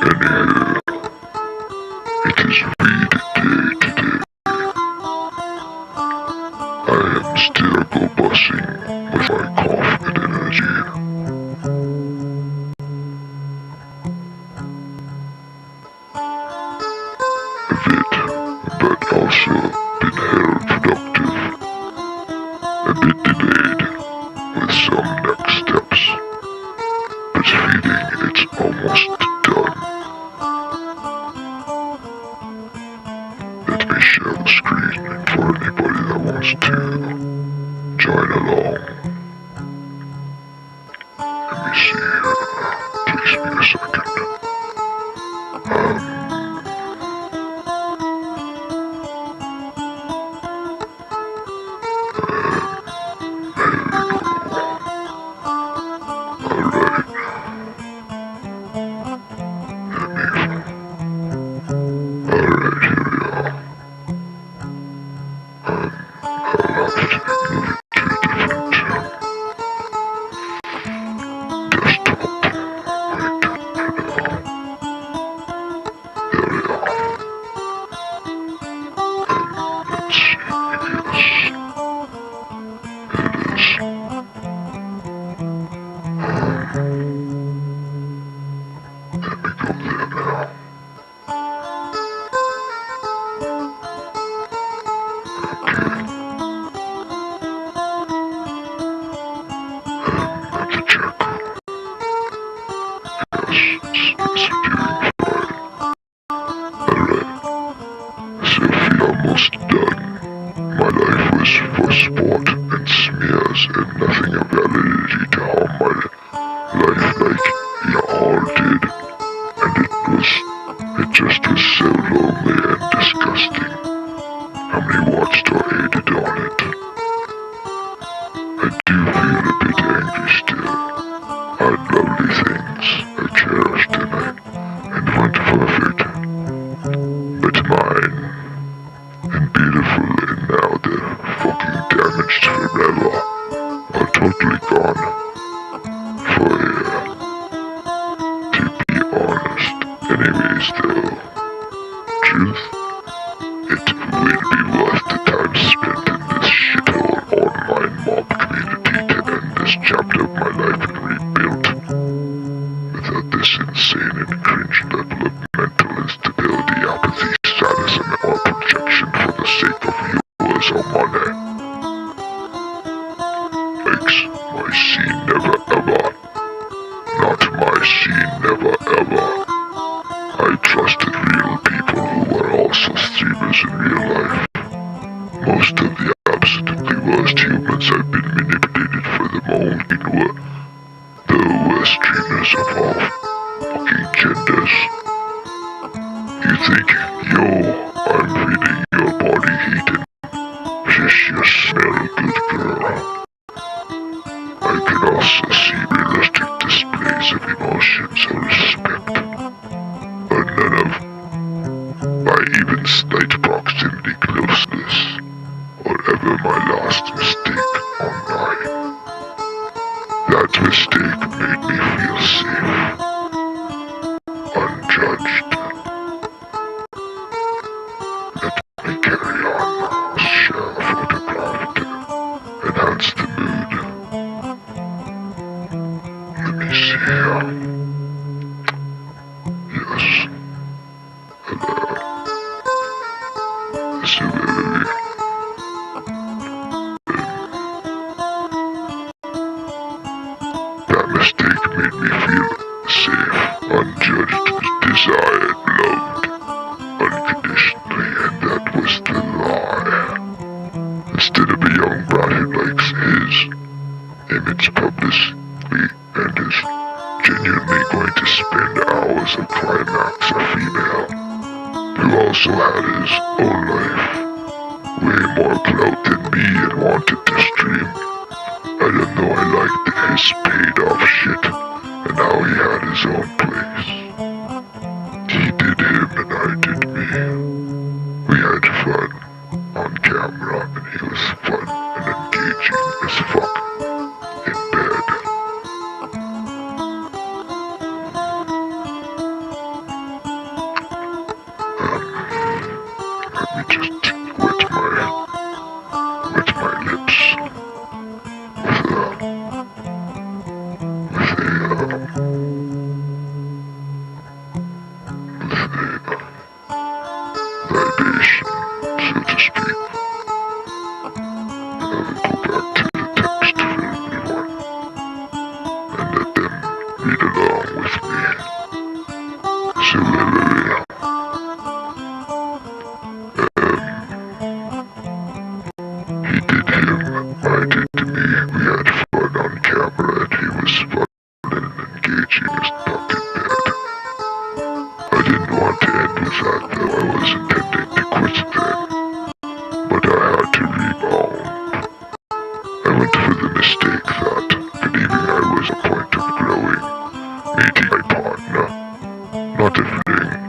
Anywho, it is read day today. I am still go bussing with my cough and energy. A bit, but also been hell productive. A bit delayed with some next steps, but feeling it's almost done. Let me share the screen for anybody that wants to join along. Let me see here. Please be a second. Alright, here we are. I'll have to move it to a different desktop. Right, there we are. Let's see, yes, it is. Let me go there now. Let's check. Yes, it's viewing fine. Alright, so we almost done. My life was for sport and smears and nothing of validity to harm my life like you all did. And it just was so lonely and disgusting. How many watched or aided on it? I do feel a bit angry still. I had lovely things I cherished and went perfect. But mine, and beautiful, and now they're fucking damaged forever. Are totally gone. For to be honest. Anyways though, truth, it will be worth the time spent in this shithole online mob community to end this chapter of my life and rebuild. Without this insane and cringe level of mental instability, apathy, sadism, or projection for the sake of viewers or money. Makes my scene never ever. Not my scene never ever. I trusted real people who were also streamers in real life. Most of the absolutely worst humans I've been manipulated for the moment were the worst streamers of all fucking genders. You think, yo, I'm feeling your body heat and just you smell good, girl. I can also see realistic displays of emotions or respect, but none of my even slight proximity closeness, or ever my last mistake online. That mistake made me feel safe, unjudged. Let me carry on, share a photograph to enhance the mood. Let me see here. Yes. Hello. So that mistake made me feel safe, unjudged, desired, loved, unconditionally, and that was the lie. Instead of a young brat who likes his image publicly and is genuinely going to spend hours of climax, a female who also had his own life, way more clout than me and wanted to stream. I don't know, I liked his paid off shit and how he had his own place. He did him and I did me. We had fun on camera and he was fun and engaging as fuck in bed. me just wet my lips with a libation, so to speak. I will go back to the text for everyone and let them read along with me. So he did him, I did to me. We had fun on camera and he was fun and engaging as talking bad. I didn't want to end with that, though I was intending to quit then. But I had to rebound. I went for the mistake that, believing I was a point of growing, meeting my partner, not a fling,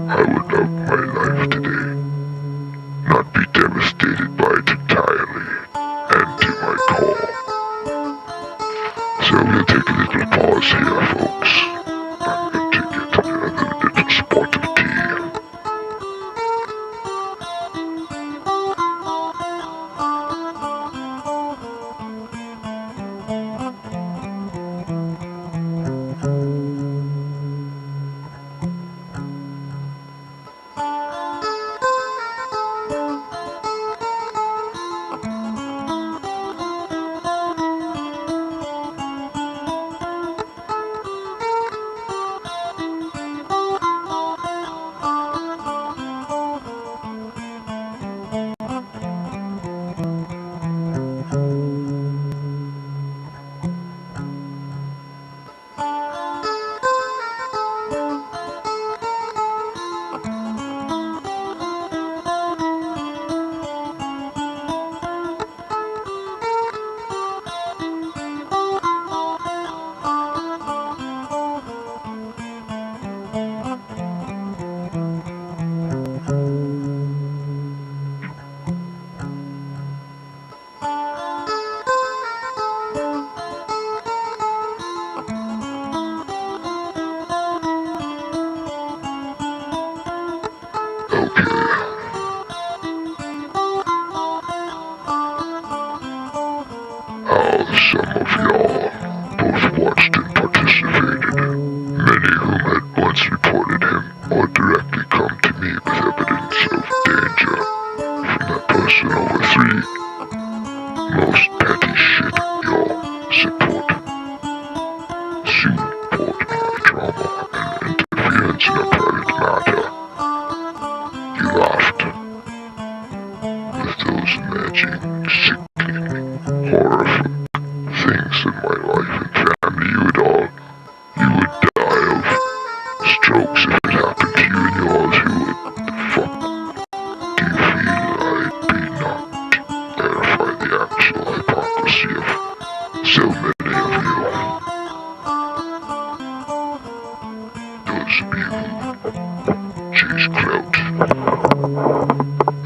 I would love my life today, not be devastated by it entirely, and to my core. So we'll take a little pause here, folks. I'm going to get another little spot of tea. Some of y'all both watched and participated. Many whom had once reported him or directly come to me with evidence of danger from that person over 3. Most petty shit, y'all. Support my drama and interference in a private matter. You laughed with those imagining, sickening, horrific things in my life and family. You would die of strokes if it happened to you and yours. Who would the fuck do you feel I'd be not to clarify the actual hypocrisy of so many of you? Those of you who chase clout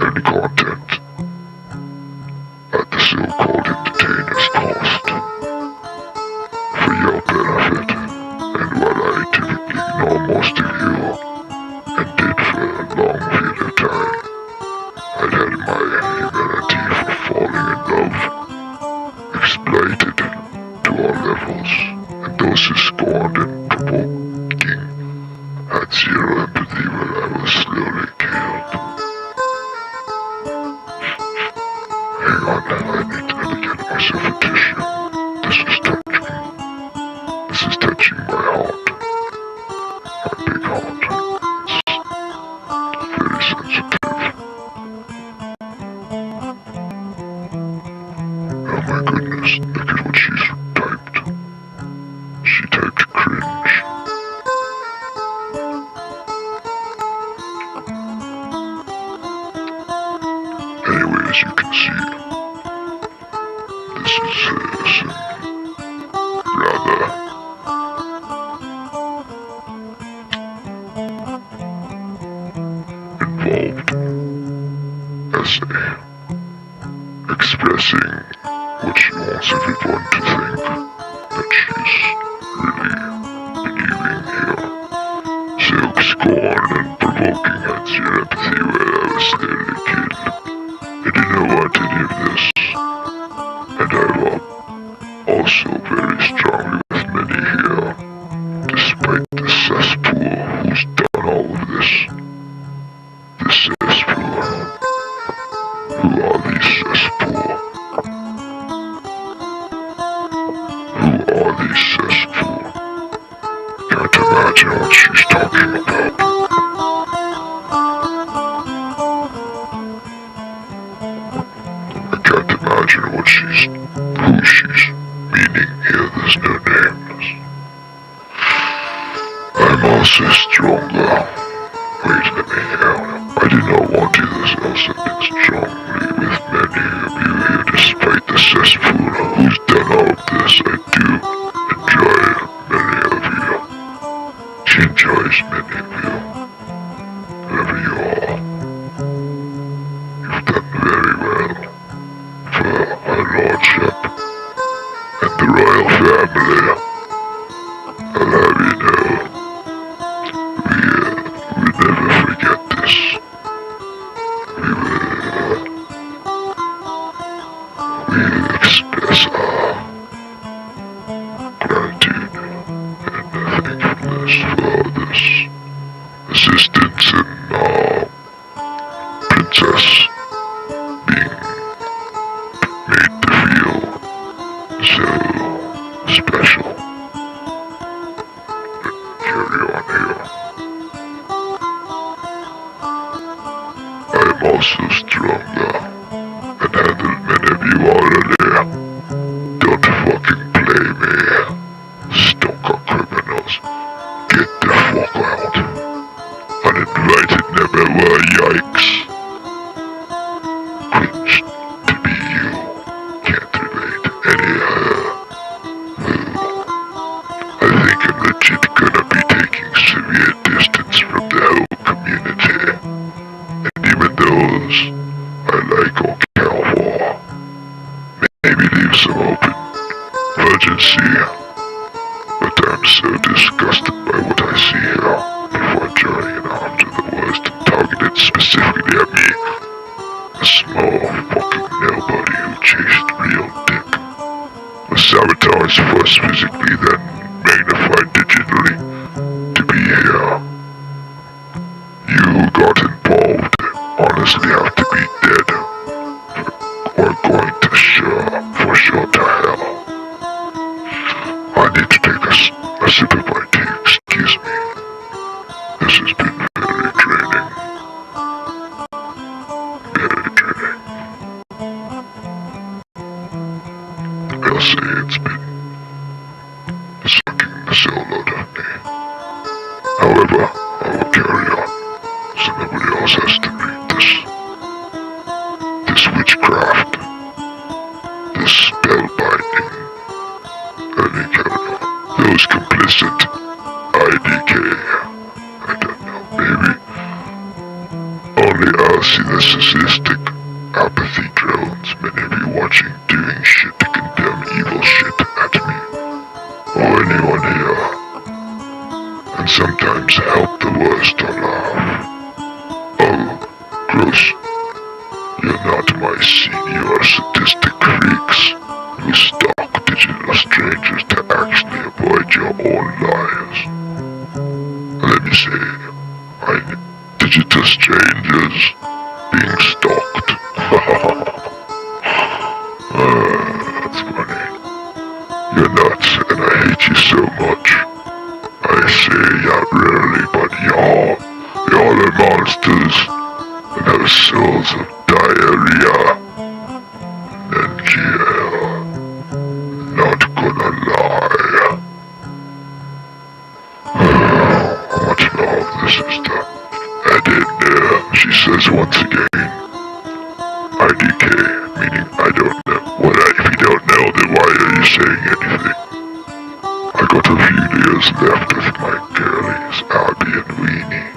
and content at the so-called entertainer's cost for your benefit, and while I typically ignore most of you, and did for a long period of time, I'd had my humanity for falling in love exploited to all levels, and those who scorned and provoking had zero empathy when I was slowly killed. Hang on, I need to get myself a tissue. This is touching my heart. My big heart. It's very sensitive. Oh my goodness, look at what she's typed. She typed cringe. Anyway, as you can see, this is some rather involved essay expressing what she wants everyone to think that she's really believing here. So scorn and provoking hence your empathy while I was still a kid. I did not want any of this, and I'm also very strongly with many here, despite the cesspool who's done all of this. The cesspool. Who are these cesspool? Who are these cesspool? Can't imagine what she's talking about. I can't imagine who she's meaning here. There's no names. I'm also stronger. Wait, let me hear. I do not want to this else. I've been strongly with many of you here, despite the cesspool who's done all of this. I do enjoy many of you. She enjoys many of you. Whoever you are. You've done very well for our lordship and the royal family. I'll have you know, we never forget this. We express our gratitude and thankfulness for this assistance in our princess being made to feel so special. Carry on here. I am also stronger and handled many of you already. Don't fucking play me, stalker criminals. Get the fuck out. Uninvited never were, yikes. Cringe to be you. Can't relate any I think I'm legit gonna be taking severe distance from the whole community. And even those I like or care for. Maybe leave some open urgency. But I'm so disgusted by what I see here before joining an arm to the worst and targeted specifically at me. A small fucking nobody who chased real dick. Was sabotaged first physically, then magnified digitally to be here. You who got involved honestly have to be dead. Or going to for sure to hell. I need to take a sip of my tea, excuse me. This has been very draining. Very draining. I'll say it's been sucking the soul out of me. However, I will carry on, so nobody else has to read this witchcraft, this spellbinding. Let me carry on. Those complicit, IDK, I don't know, maybe. Only I'll see the sadistic apathy drones, many of you watching, doing shit to condemn evil shit at me, or anyone here, and sometimes help the worst or laugh. Oh, gross. You're not my senior sadistic freaks who stalk digital strangers to actually avoid your own lives. Let me say, digital strangers being stalked. That's funny. You're nuts and I hate you so much. I say that rarely, but y'all are monsters and have souls of diarrhea and GL. Not gonna lie. How much more of this is done? She says once again, IDK, meaning I don't know. Well, if you don't know, then why are you saying anything? I got a few years left of my girlies, Abby and Weenie,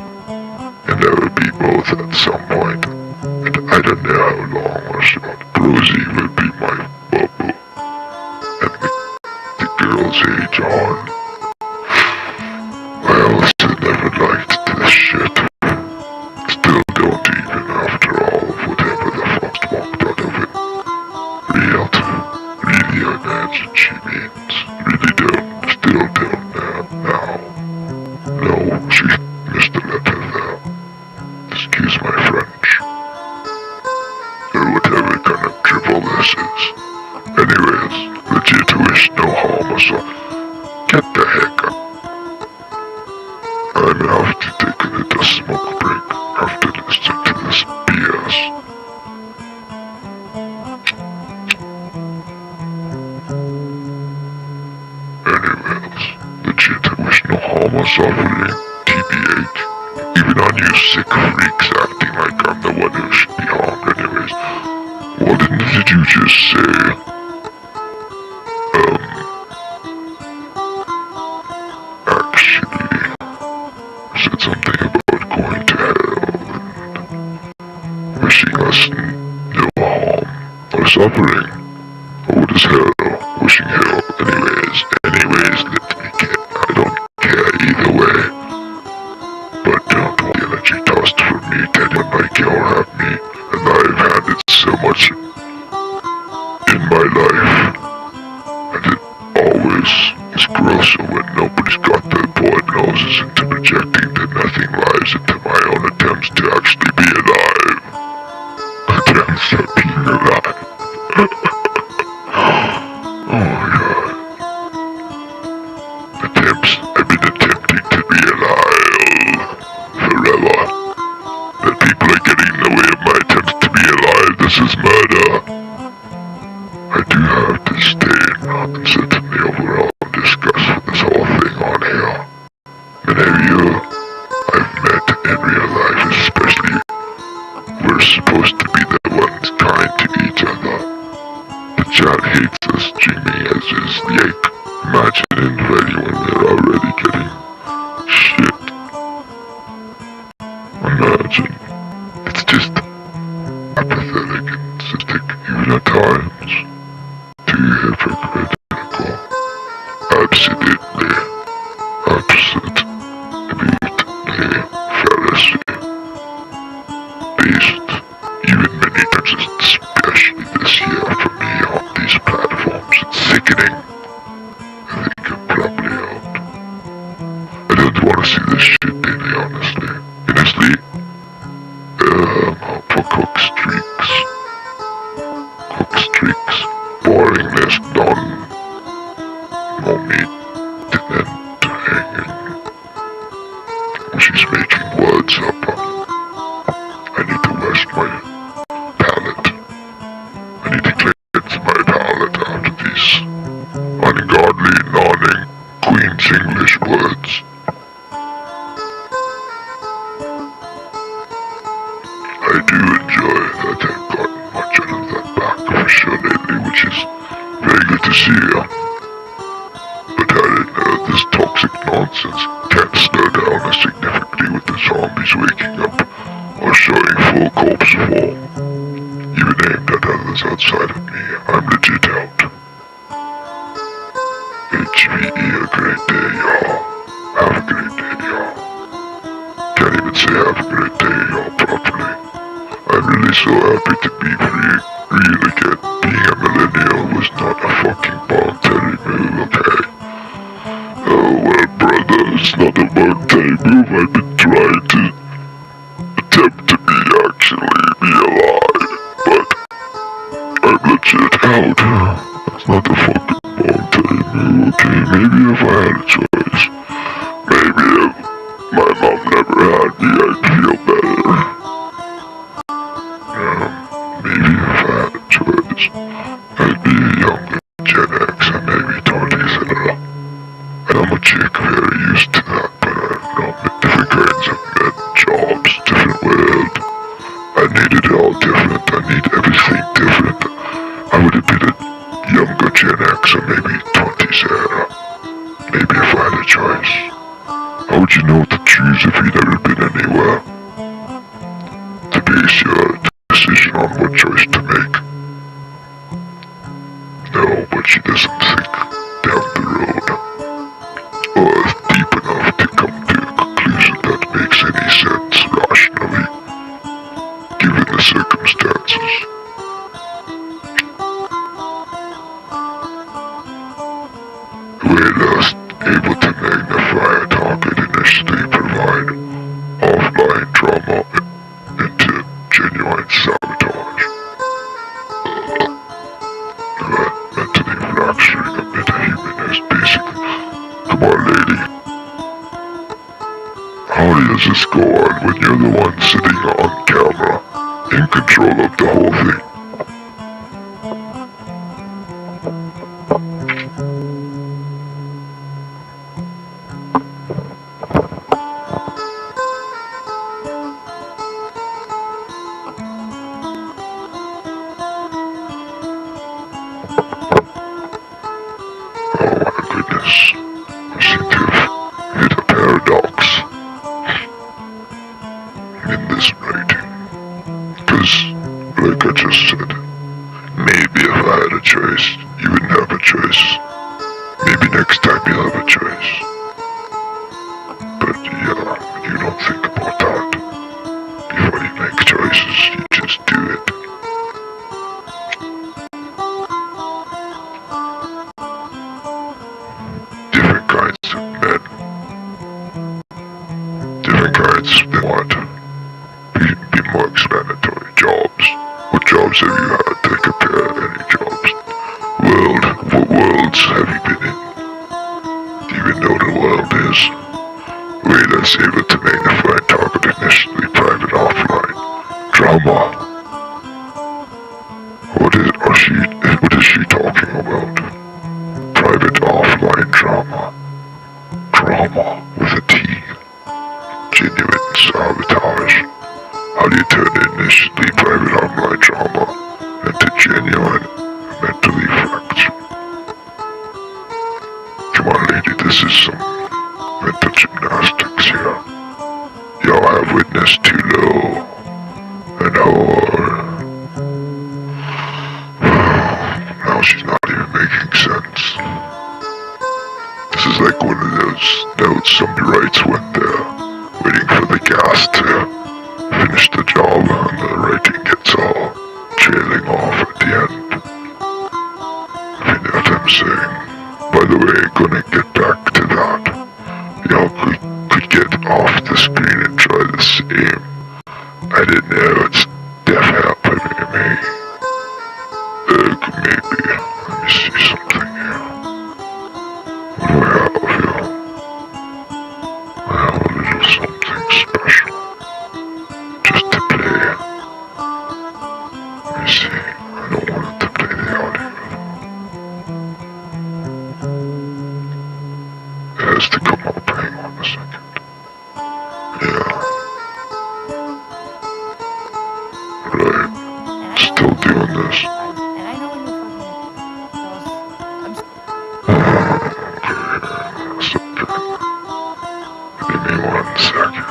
and I will be both at some point, and I don't know how long or short. Rosie will be my bubble, and the girl's age on. I also never liked this shit. have to take a little smoke break after listening to this BS. Anyways, legit, I wish no harm or suffering, TBH. Even on you sick freaks acting like I'm the one who should be harmed anyways. What did you just say? Actually, said something about going to hell and wishing us no harm or suffering. What is hell? Wishing hell. Anyways, let me get. I don't care either way. But don't want the energy tossed from me to anyone like you or have me. And I've had it so much in my life. And it always is grosser when nobody's got their poor noses into projecting that nothing lies into my own attempts to actually be alive. Attempts at being alive. Oh my god. I've been attempting to be alive forever. That people are getting in the way of my attempts to be alive. This is murder. I do have to stay and sit in the overall discuss with this whole thing on here. Many of you I've met in real life, especially, we're supposed to be the ones kind to each other. The chat hates us, Jimmy, as is Yake. Imagine inviting when we're already getting shit. Imagine. It's just apathetic and cystic, even at times. Too hypocritical. Absolutely. Fallacy. Based, even many times, especially this year for me on these platforms. It's sickening. I think I'm probably out. I don't want to see this shit daily, honestly. For cook streaks, boringness, no meat, and hanging. She's making words up. I need to wash my palate. I need to cleanse my palate out of these ungodly, nodding Queen's English words. I do enjoy that I've gotten much out of that back for sure lately, which is very good to see. But I didn't know this toxic nonsense can't slow down as significantly with the zombies waking up or showing full corpse form. Even aimed at others outside of me, I'm legit out. HVE, a great day, y'all. Have a great day, y'all. Can't even say have a great day, y'all, properly. I'm really so happy to be free again. Being a millennial was not a fucking voluntary move, okay? Oh well, brother, it's not a voluntary move. I've been trying to attempt to actually be alive, but I'm legit out. It's not a fucking voluntary move, okay? Maybe if I had a choice, maybe if my mom never had me, I'd feel better. Maybe if I had a choice, I'd be a younger Gen X and maybe 20s and I'm a chick, very used to that, but I don't know, different kinds of men, jobs, different world. I need it all different, I need everything different. I would have been a younger Gen X or maybe 20s era. Maybe if I had a choice. How would you know what to choose if you'd never been anywhere? To base your decision on what choice to make. No, but she doesn't think down the road, or deep enough to come to a conclusion that makes any sense rationally, given the circumstances. Way less able to magnify a target initially provide offline trauma into genuine does this go on when you're the one sitting on camera, in control of the whole thing? Oh my goodness. I seem to have hit a paradox in this writing. Because, like I just said, maybe if I had a choice, you wouldn't have a choice. Maybe next time you'll have a choice. But yeah, you don't think about that. Before you make choices, you just do it. Different kinds of men. Different kinds of what? Be more explanatory. Jobs. What jobs have you had to compare any jobs? What worlds have you been in? Do you even know what a world is? Wait, I save it to magnify and target initially private offline. Drama. What is she talking about? Private offline drama. Drama with a T. Genuine sabotage. How do you turn initially private online drama into genuine mentally fractured? Come on, lady, this is some mental gymnastics here. Y'all have witnessed too low an hour. Now she's not even making sense. This is like one of those notes somebody writes when they're waiting for the gas to finish the job and the writing gets all trailing off at the end. If you know what I'm saying. By the way, gonna get back to that. Y'all could get off the screen and try the same. I didn't know it's def happening to me. Maybe. Let me see something here. What do I have here? I have a little something special. Just to play. Let me see. I don't want it to play the audio. It has to come up. Hang on a second. Yeah. Right. Still doing this. And I know when you're Give me 1 second.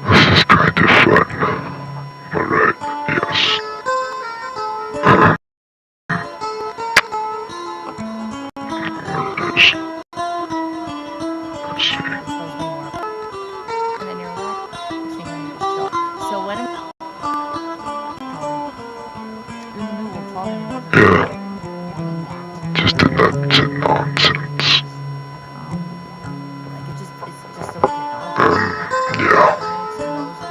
This is kind of fun. Alright, yes. There it is. Let's see. and then you're relaxing and you just chill. So when Yeah. Just a nuts and nonsense. like it's just so technology. Yeah.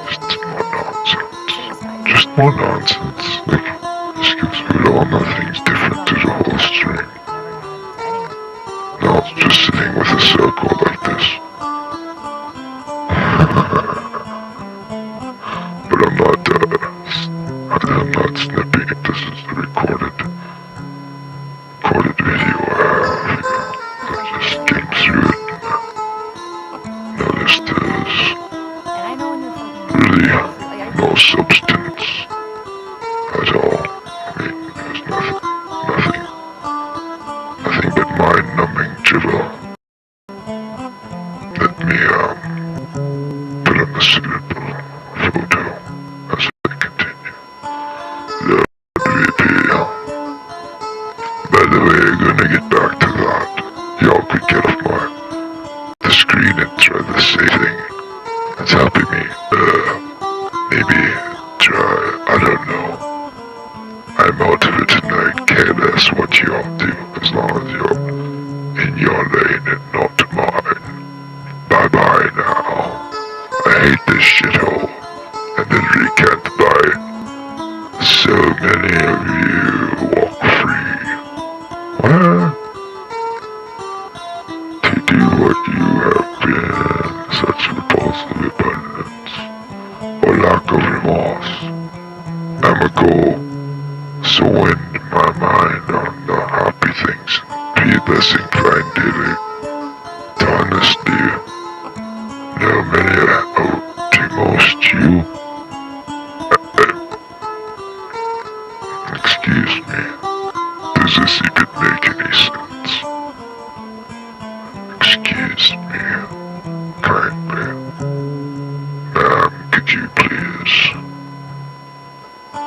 Just more nonsense. Just more nonsense. Like, this gives me all nothing's different to the whole stream. No, it's just sitting with a circle like this. But I'm not snipping it. This is the recorded video I have. I just came through it and noticed there's really no substance at all. I mean, there's nothing but mind-numbing drivel. Let me put on the suitable photo as I continue. That would be By the way, I'm gonna get back to that. Y'all could get off the screen and try the same thing. It's helping me. Maybe try, I don't know. I'm out of it tonight, care less what y'all do, as long as you're in your lane and not mine. Bye-bye now. I hate this shithole, and literally can't buy it. So many of you walk free. What? less inclined daily to honestly know many to most you. Excuse me, does this even make any sense? Excuse me, kindly. Ma'am, could you please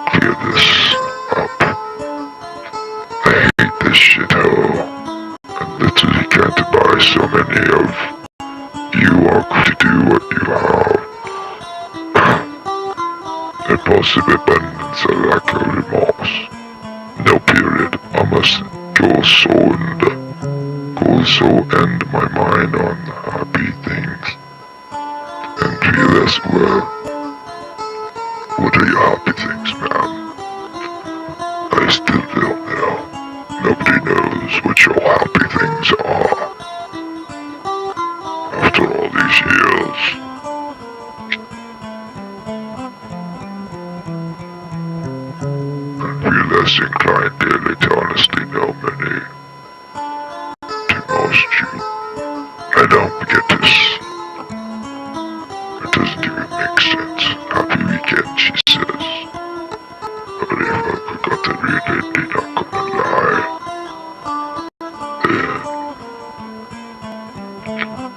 clear this up? I hate this shithole. And literally can't buy so many of you are going to do what you have. Impulsive abundance or lack of remorse. No period. I must go so end my mind on happy things and feel as well. What are your happy things, ma'am? I still don't know. Nobody knows what your happy things are. After all these years. I feel less inclined daily to honestly know many. To most you. I don't get this. It doesn't even make sense. Happy weekend, she says. Only if I forgot to read it, you're not gonna lie.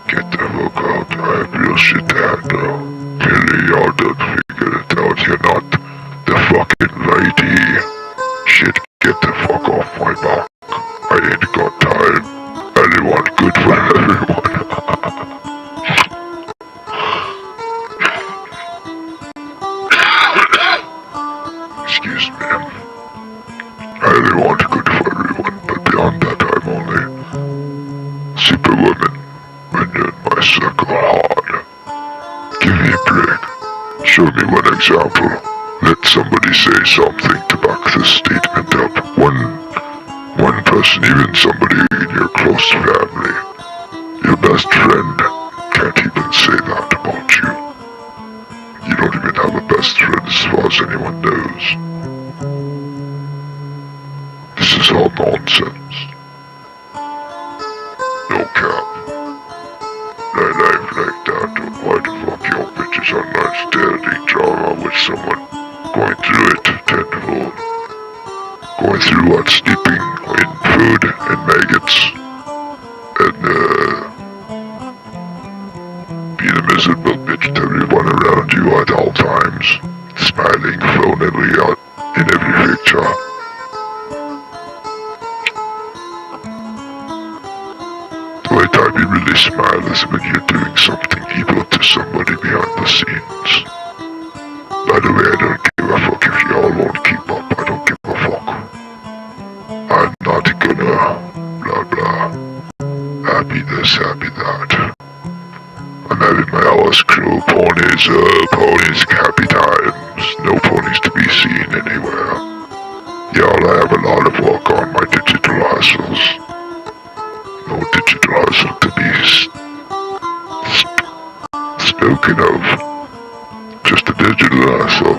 Get the fuck out. I have real shit to handle. Clearly y'all don't figure it out. You're not the fucking lady. Shit, get the fuck off my back. I ain't got time. Anyone good for everyone. Excuse me. I really want good for everyone, but beyond that I'm only superwoman when you're in my circle hard. Give me a break. Show me one example. Let somebody say something to back this statement up. One person, even somebody in your close family, your best friend, can't even say that about you. You don't even have a best friend as far as anyone knows. This is all nonsense. No cap. My life like that, why the fuck your bitches are not steady drama with someone going through it tenfold. Going through what? Sleeping in food and maggots and being a miserable bitch to everyone around you at all times, smiling flauntingly out in every picture. The only time you really smile is when you're doing something evil to somebody behind the scenes. By the way, I don't give a fuck if y'all won't keep up. I don't give a fuck. I'm not gonna blah blah. Happy this, happy that. I'm having my horse crew, ponies, happy times. No ponies to be seen anywhere. Y'all, I have a lot of work on my digital hustles. No digital hustle to be spoken of. Just a digital hustle.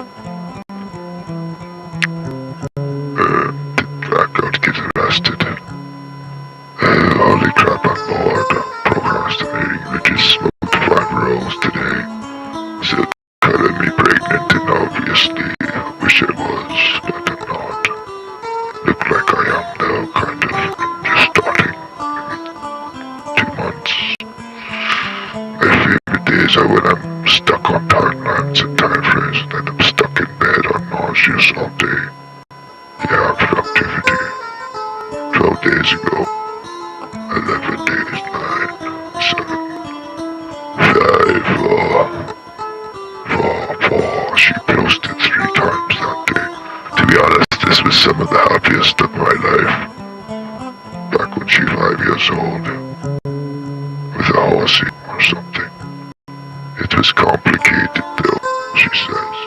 Blackout, get arrested. Holy crap, I'm bored. Procrastinating. I just smoked 5 rolls today. Still calling me pregnant and obviously wish I was, but I'm not. Look like I am though, kind of. I'm just starting. 2 months. My favorite days are when I'm stuck on timelines and time frames and then I'm stuck in bed on nauseous all day. Yeah, productivity. 12 days ago. 11 days, 9, 7, 5, 4. She posted 3 times that day. To be honest, this was some of the happiest of my life. Back when she 5 years old. With a horsey or something. It was complicated though, she says.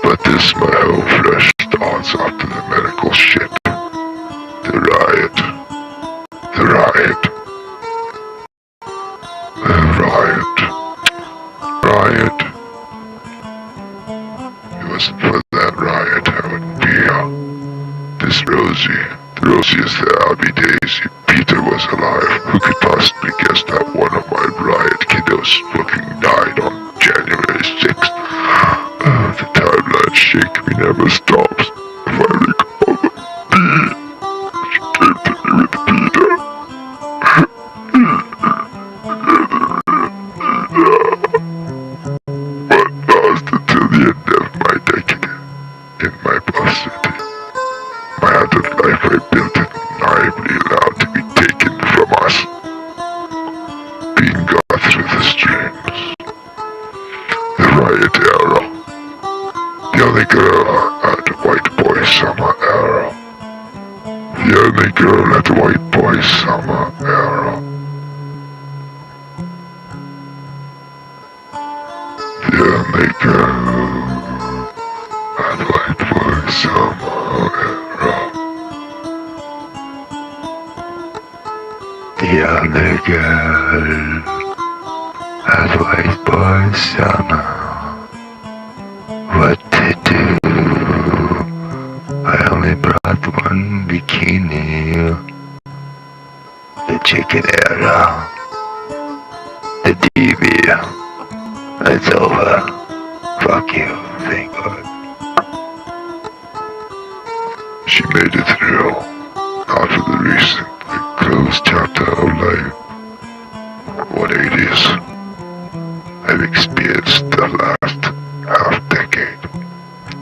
But this my whole fresh thoughts after the medical shit. The riot. The riot. The riot. Riot. If it wasn't for that riot, I wouldn't be here. This Rosie. The Rosie is the Abby Daisy, Peter was alive. Who could possibly guess that one of my riot kiddos fucking died on January 6th? Oh, the timeline shake me never stops. If I recall the bee, she came to me with Peter. What lasted till the end of my decade in my Brassery. My adult life I built it naively allowed to be taken from us. Being got through the streams. The riot era. The only girl at white boy summer era. The only girl at white boy summer era. The only girl at white boy summer era. The only girl at white boy summer. What to do? I only brought one bikini. The chicken era. The TV. It's over. Fuck you, thank God. She made it through. Out of the recently closed chapter of life. 180s. I've experienced the last half-decade.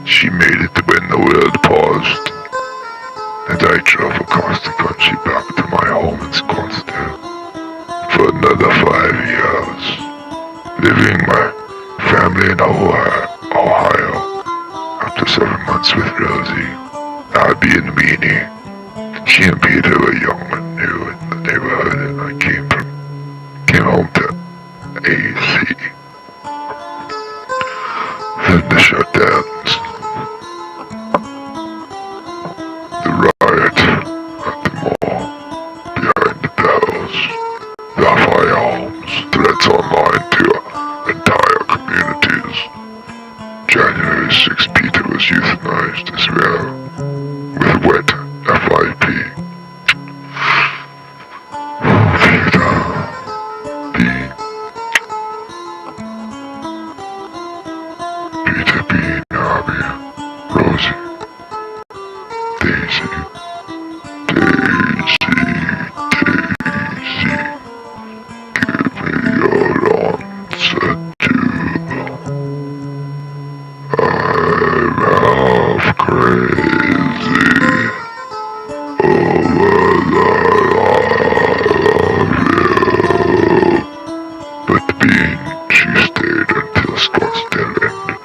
She made it when the world paused, and I drove across the country back to my home in Scottsdale for another 5 years, living my family in Ohio. After 7 months with Rosie, Abby and Weenie, she and Peter were young and new in the neighborhood, and I came home to AC. Then the shutdowns, the riot at the mall, behind the bells, the fire homes, threats online to entire communities. January 6th, Peter was euthanized as well, with wet FIP. Oh, Peter, Peter, Bean, Abby, Rosie, Daisy, give me your answer too. I'm half crazy over the love of you. But Bean, she stayed until Scottsdale ended.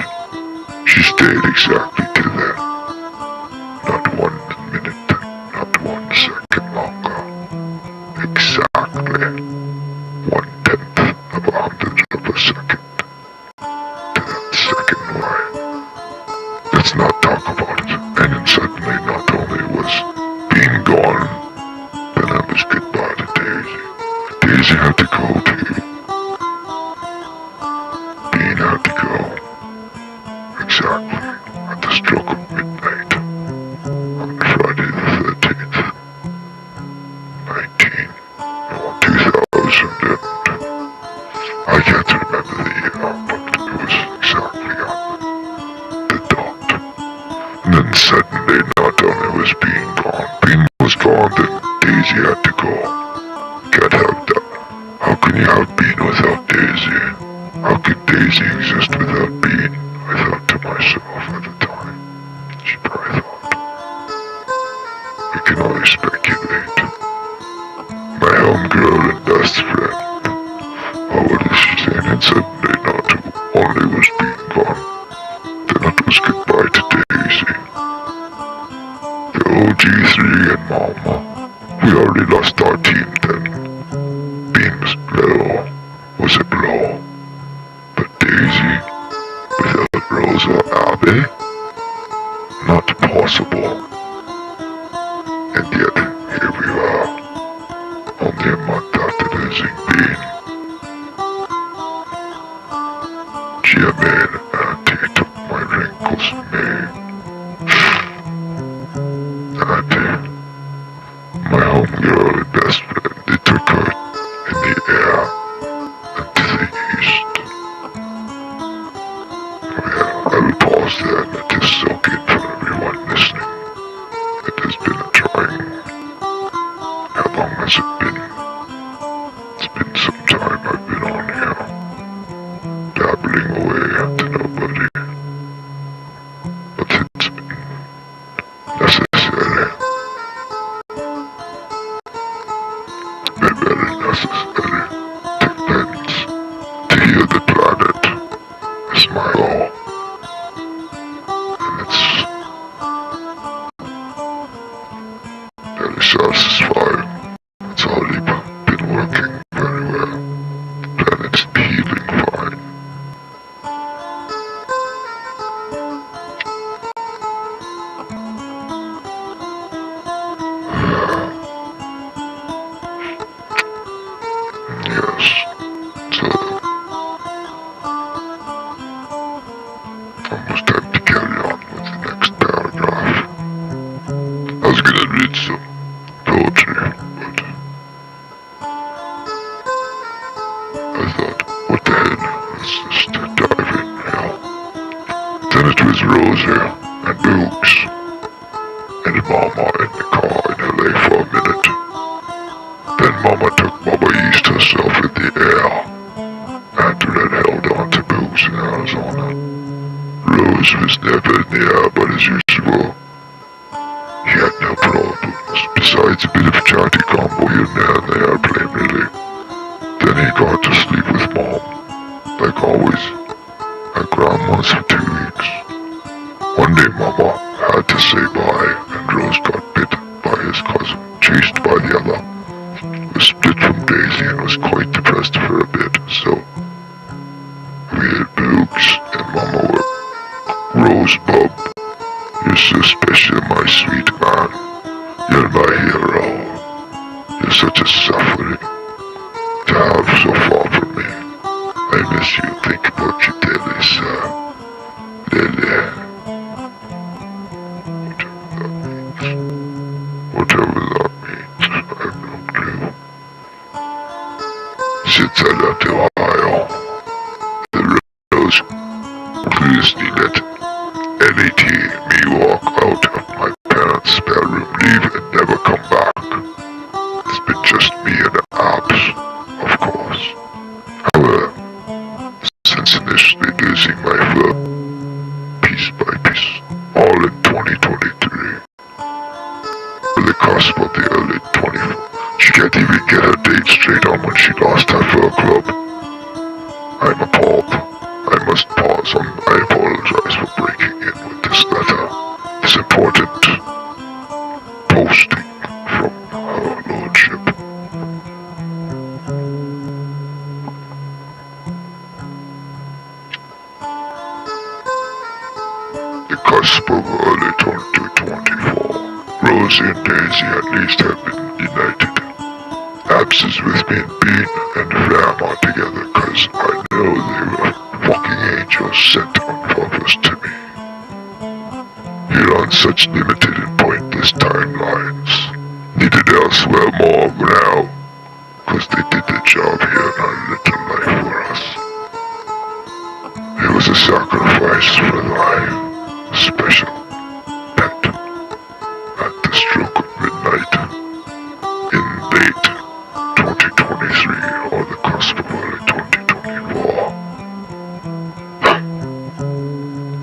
She stayed exactly to then. Not 1 minute, not 1 second longer. Exactly 1/10 of a hundredth of a second. To that second why. Let's not talk about it. And then suddenly not only was Bean gone, but that was goodbye to Daisy. Daisy had to go too. Bean had to go. Exactly at the stroke of midnight on Friday the 13th, 2000 and I can't remember the year, but it was exactly on the dot. And then suddenly not only was Bean was gone, then Daisy had to go. Can't have that. How can you have Bean without Daisy? How can Daisy exist without Bean? I thought to myself at the time. She probably thought. We can only speculate. My homegirl and best friend. Oh, what is she saying? And suddenly not only was Bean gone, then it was goodbye to Daisy. The OG3 and Mama. We already lost our team then. Bean's blow was a blow. But Daisy, without Rose or Abby? Not possible. And yet, here we are, only a month after losing Bean. Gia made a tea took my wrinkles made. And my home long has it been? It's been some time I've been on here, dabbling away to nobody. But it's been necessary. Been very necessary to cleanse, to heal the planet. It's my goal. And it's very satisfying. It's already been working very well. The planet's healing fine. Yes, so almost time to carry on with the next paragraph. I was gonna read some poetry, but I thought, what the hell, let's just dive in now. Then it was Rosie and Books and Mama in the car in LA for a minute. Then Mama took Mama East herself in the air. Antoinette held on to Books in Arizona. Rose was never in the air, but as usual, he had no problems, besides a bit of chatty combo here and there in the airplane really. Then he got to sleep with Mom, like always, at Grandma's for 2 weeks. One day Mama had to say bye, and Rose got bit by his cousin, chased by the other. Was split from Daisy and was quite depressed for a bit, so we had Books and Mama were Rosebud. You're so special, my sweet man. You're my hero. You're such a suffering to have so far from me. I miss you, think about you daily, sir. Lily. Whatever that means. I have no clue. Since I left Ohio, the Rose closely let NAT me walk out of my parents' spare room, leave and never come back. It's been just me and the apps, of course. However, since initially losing my foot, piece by piece, all in 2023, with the cusp of the early 20s, she can't even get her date straight on when she lost her fur club. I'm appalled. I must pause on. I apologize for breaking in with this letter, this important posting from her lordship. The cusp of early 2024. Rosie and Daisy at least have been united. Absence with me and Bean and Ram are together, cause I know they were fucking angels sent on purpose to me. Here on such limited and pointless timelines, needed elsewhere more now, cause they did the job here in our little life for us. It was a sacrifice for life, a special pet, at the stroke of midnight, in late 2023 or the cusp of early 2024.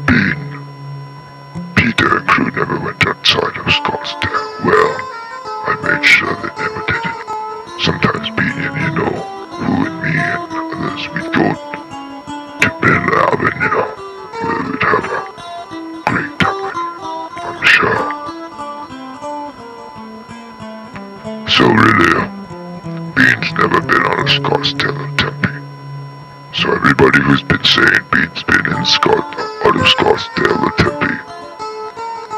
Bean, Peter and crew never went outside of Scottsdale. Well, I made sure they never did it. Sometimes Bean and you know, who and me and others, we'd go to Mill Avenue, where we'd have a great time, I'm sure. So really, Bean's never been on a Scottsdale or Tempe. So everybody who's been saying Bean's been in out of Scottsdale or Tempe,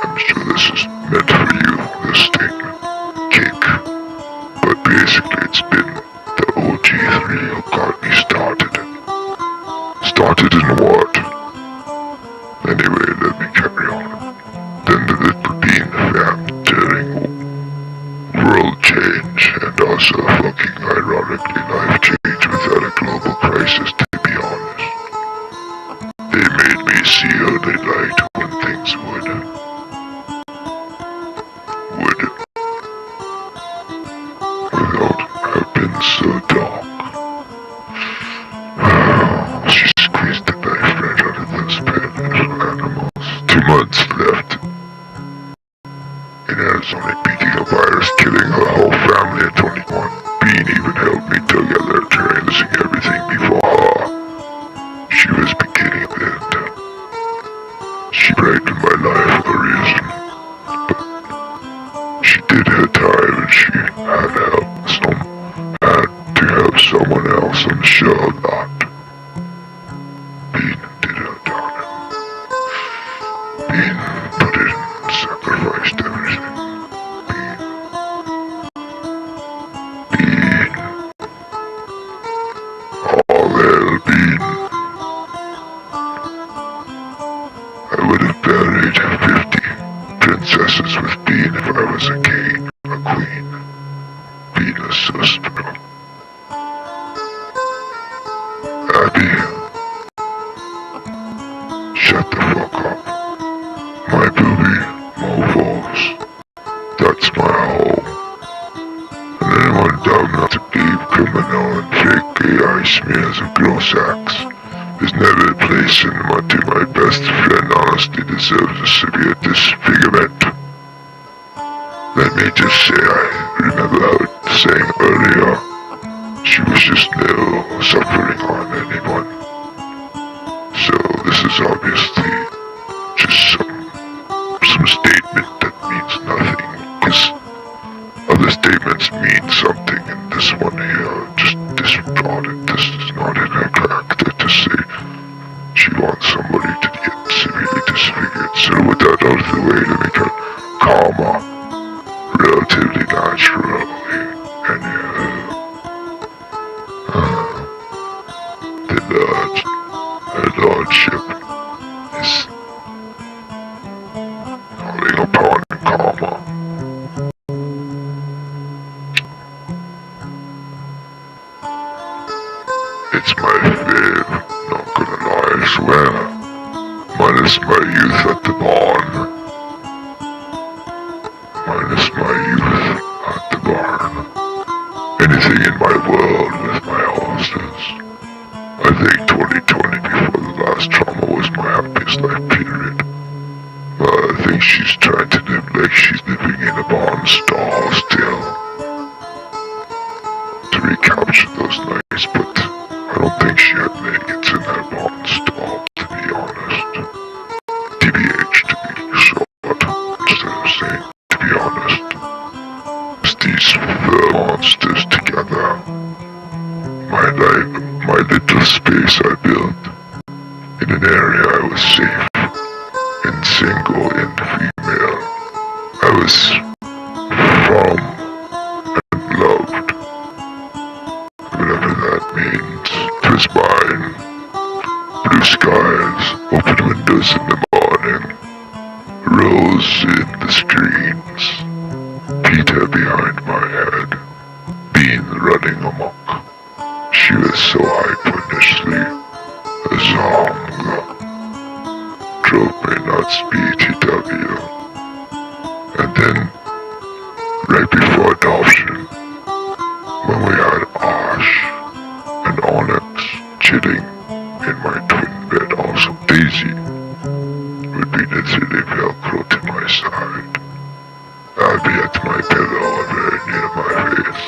I'm sure this is meant for you, this statement. Kick. But basically it's been the OG3 who got me started. Started in what? Anyway, let me carry on. Then the little Bean fam during world change and also fucking ironically life change without a global crisis, to be honest. They made me see how they liked when things been so dark. She squeezed the knife right out of those poor little animals. 2 months left. In Arizona, beating a virus, killing her whole family at 21. Bean even held me together, terrancing everything before her. She was beginning the end. She brightened my life for a reason. But she did her time and she had to help someone else, I'm sure of that. Bean did her time. Bean put in, sacrificed everything. Bean. All hail Bean. I would have buried 50 princesses with Bean if I was a king, a queen. Bean was so special. Abby, shut the fuck up. My booby, mofos. That's my home. And anyone dumb enough to believe criminal and fake AI smears and gross acts is never placed in my best friend honestly deserves a severe disfigurement. Let me just say I remember her saying earlier she wishes no suffering on anyone. So this is obviously just some statement that means nothing, because other statements mean something, and this one here just disregarded. This is not in her character to say she wants somebody to get severely disfigured. So with that out of the way, let me turn karma relatively naturally, and her lordship is calling upon karma. It's my fave, not gonna lie, I swear. Minus my youth at the barn. Minus my youth at the barn. Anything in my world with my horses. I think 2020 before the last trauma was my happiest life period. I think she's trying to live like she's living in a barn stall still. To recapture those nights, but I don't think she had maggots in that barn stall, to be honest. TBH, to be short, instead of saying, to be honest. It's these fur monsters together. My life, my little space I built, in an area I was safe, and single and female. I was from and loved, whatever that means. 'Twas mine. Blue skies, open windows in the morning, rose in the screens, Peter behind my head, Bean running amok. She was so hyper initially, as hunger drove me nuts, BTW. And then, right before adoption, when we had Ash and Onyx chilling in my twin bed, also Daisy would be literally velcro to my side. Abby at my pillow and very near my face.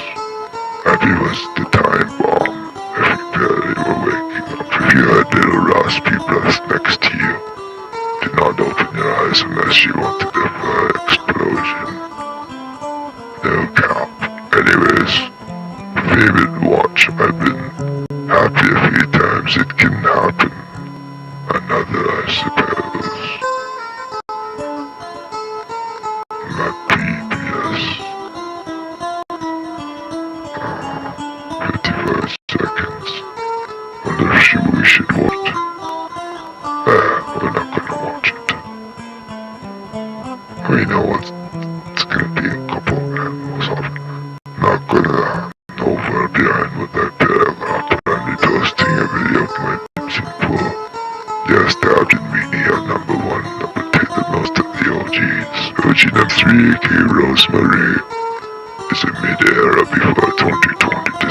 Abby was the time bomb if you barely were waking up. If you had little raspy breaths next to you, do not open your eyes unless you wanted a fire explosion. No cap. Anyways, favorite watch. I've been happy a few times. It can happen. Another, I suppose. Not PBS. 55 seconds. Wonder if we should watch it. We're not gonna watch it. We know what it's gonna be, a couple of animals off. Not gonna over behind with that paragraph, but only posting a video of my pitching pool. Yes, the Argent Media number 1, number 2, the most of the OGs. OG number 3, aka Rosemary, is a mid-era before 2020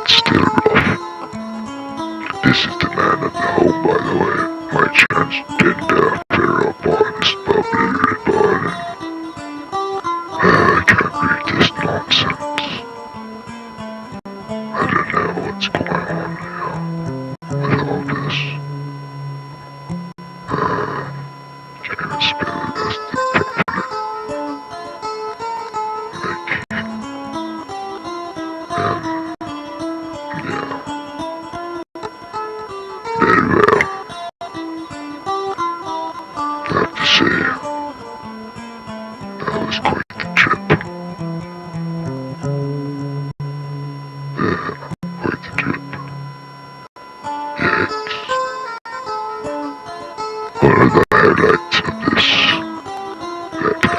it's still rough. This is the man of the home, by the way. My transgender pair up on this bubbly ribbon. I can't read this nonsense. I don't know what's going on here with all this. Can't even spell the rest of it properly. Yeah. Very well. I have to say, that was quite the trip. Yeah, quite the trip. Yeah, it's one of the highlights of this letter.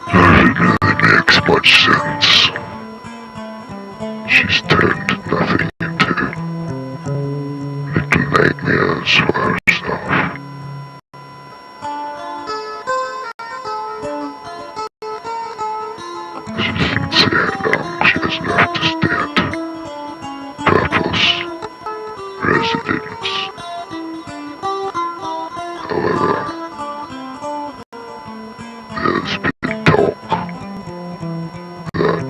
It really makes much sense. She's turned nothing into little nightmares for herself. She doesn't say how long she has left to stay at Purple's residence. However, there's been talk that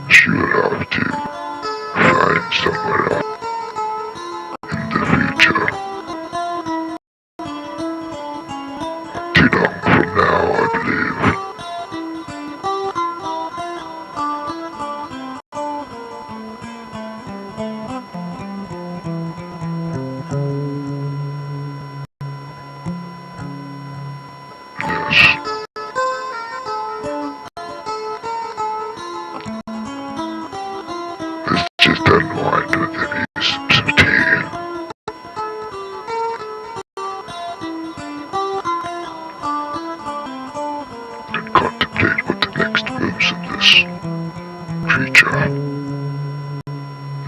she will have to find somewhere else in the future. Too long from now, I believe. Yes. Let's just unwind with any sips of tea and contemplate what the next moves of this creature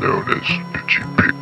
known as Bitchy Pig